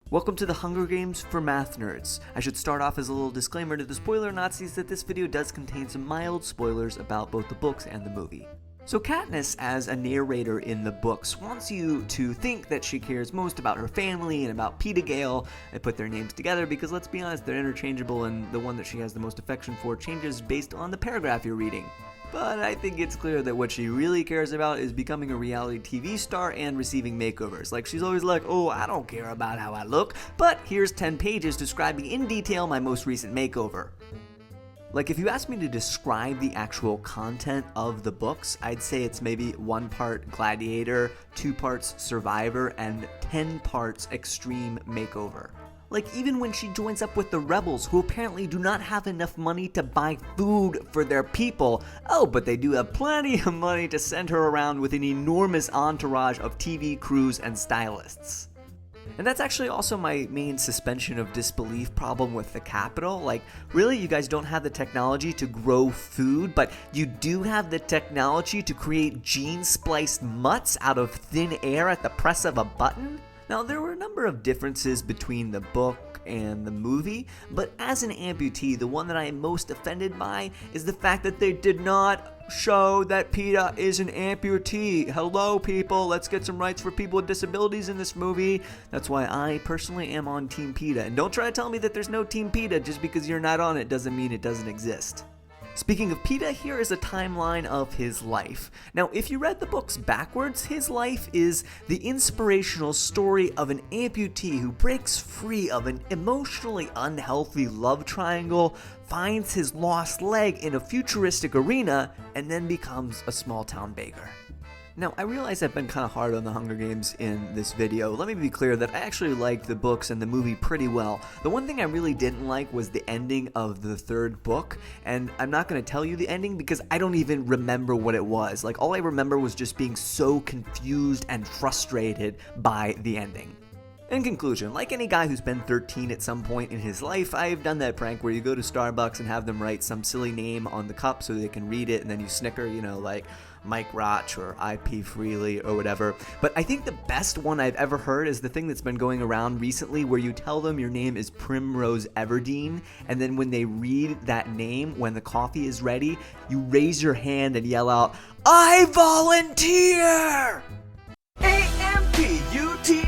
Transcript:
Welcome to the Hunger Games for Math Nerds. I should start off as a little disclaimer to the spoiler Nazis that this video does contain some mild spoilers about both the books and the movie. So Katniss, as a narrator in the books, wants you to think that she cares most about her family and about PEETA. I put their names together because, let's be honest, they're interchangeable, and the one that she has the most affection for changes based on the paragraph you're reading. But I think it's clear that what she really cares about is becoming a reality TV star and receiving makeovers. Like, she's always like, oh, I don't care about how I look, but here's 10 pages describing in detail my most recent makeover. Like, if you ask me to describe the actual content of the books, I'd say it's maybe 1 part Gladiator, 2 parts Survivor, and 10 parts Extreme Makeover. Like, even when she joins up with the rebels, who apparently do not have enough money to buy food for their people, but they do have plenty of money to send her around with an enormous entourage of TV crews and stylists. And that's actually also my main suspension of disbelief problem with the Capitol. Like, really, you guys don't have the technology to grow food, but you do have the technology to create gene-spliced mutts out of thin air at the press of a button? Now, there were a number of differences between the book and the movie, but as an amputee, the one that I am most offended by is the fact that they did not show that PETA is an amputee. Hello, people, let's get some rights for people with disabilities in this movie. That's why I personally am on Team PETA. And don't try to tell me that there's no Team PETA. Just because you're not on it doesn't mean it doesn't exist. Speaking of PETA, here is a timeline of his life. Now, if you read the books backwards, his life is the inspirational story of an amputee who breaks free of an emotionally unhealthy love triangle, finds his lost leg in a futuristic arena, and then becomes a small-town baker. Now, I realize I've been kind of hard on the Hunger Games in this video. Let me be clear that I actually liked the books and the movie pretty well. The one thing I really didn't like was the ending of the 3rd book, and I'm not going to tell you the ending because I don't even remember what it was. Like, all I remember was just being so confused and frustrated by the ending. In conclusion, like any guy who's been 13 at some point in his life, I've done that prank where you go to Starbucks and have them write some silly name on the cup so they can read it, and then you snicker, like Mike Roch or IP Freely or whatever. But I think the best one I've ever heard is the thing that's been going around recently where you tell them your name is Primrose Everdeen, and then when they read that name, when the coffee is ready, you raise your hand and yell out, "I volunteer!" AMPUTEE